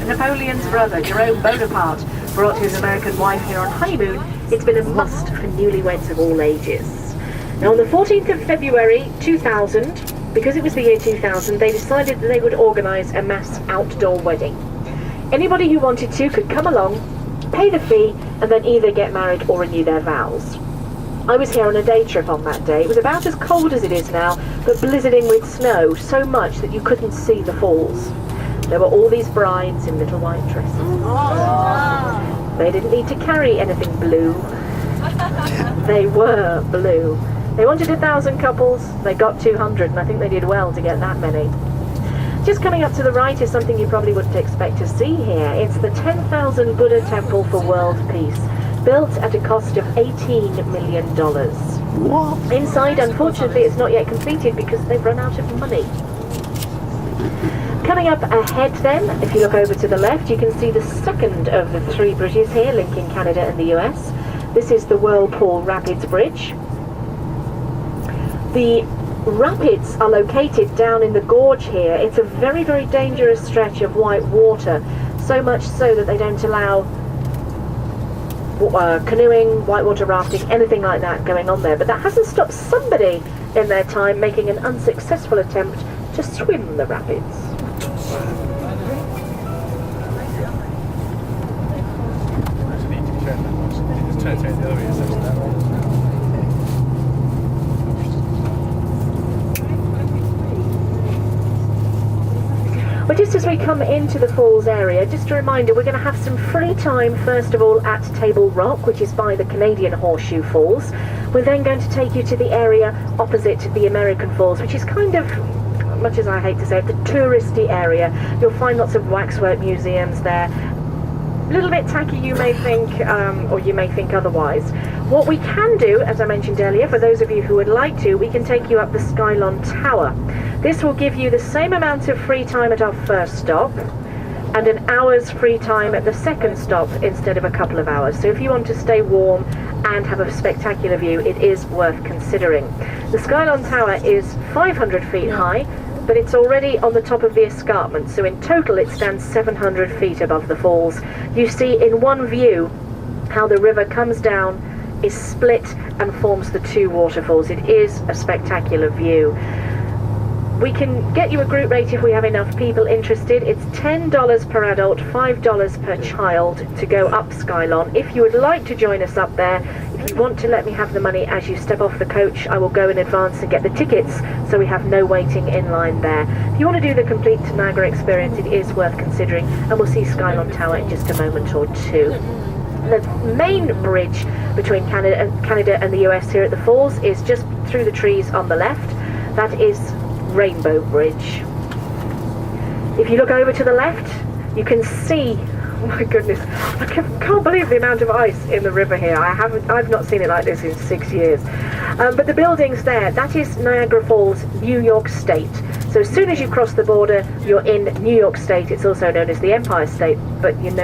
Napoleon's brother, Jerome Bonaparte, brought his American wife here on honeymoon, it's been a must for newlyweds of all ages. Now on the 14th of February 2000, because it was the year 2000, they decided that they would organise a mass outdoor wedding. Anybody who wanted to could come along, pay the fee, and then either get married or renew their vows. I was here on a day trip on that day. It was about as cold as it is now, but blizzarding with snow, so much that you couldn't see the falls. There were all these brides in little white dresses. Oh. They didn't need to carry anything blue. They were blue. They wanted 1,000 couples, they got 200, and I think they did well to get that many. Just coming up to the right is something you probably wouldn't expect to see here. It's the 10,000 Buddha Temple for World Peace, built at a cost of $18 million. What? Inside, unfortunately, it's not yet completed because they've run out of money. Coming up ahead then, if you look over to the left, you can see the second of the three bridges here linking Canada and the US. This is the Whirlpool Rapids Bridge. The rapids are located down in the gorge here. It's a very, very dangerous stretch of white water, so much so that they don't allow canoeing, whitewater rafting, anything like that going on there. But that hasn't stopped somebody in their time making an unsuccessful attempt to swim the rapids. Well, just as we come into the falls area, just a reminder, we're going to have some free time first of all at Table Rock, which is by the Canadian Horseshoe Falls. We're then going to take you to the area opposite the American Falls, which is kind of, much as I hate to say it, the touristy area. You'll find lots of waxwork museums there. A little bit tacky, you may think, or you may think otherwise. What we can do, as I mentioned earlier, for those of you who would like to, we can take you up the Skylon Tower. This will give you the same amount of free time at our first stop and an hour's free time at the second stop instead of a couple of hours. So if you want to stay warm and have a spectacular view, it is worth considering. The Skylon Tower is 500 feet high, but it's already on the top of the escarpment, so in total it stands 700 feet above the falls. You see in one view how the river comes down, is split and forms the two waterfalls. It is a spectacular view. We can get you a group rate if we have enough people interested. It's $10 per adult, $5 per child to go up Skylon. If you would like to join us up there, if you want to let me have the money as you step off the coach, I will go in advance and get the tickets so we have no waiting in line there. If you want to do the complete Niagara experience, it is worth considering, and we'll see Skylon Tower in just a moment or two. The main bridge between Canada and the US here at the falls is just through the trees on the left. That is Rainbow Bridge. If you look over to the left, you can see, oh my goodness, I can't believe the amount of ice in the river here. I've not seen it like this in 6 years. But the buildings there, that is Niagara Falls, New York State. So as soon as you cross the border, you're in New York State. It's also known as the Empire State, but you know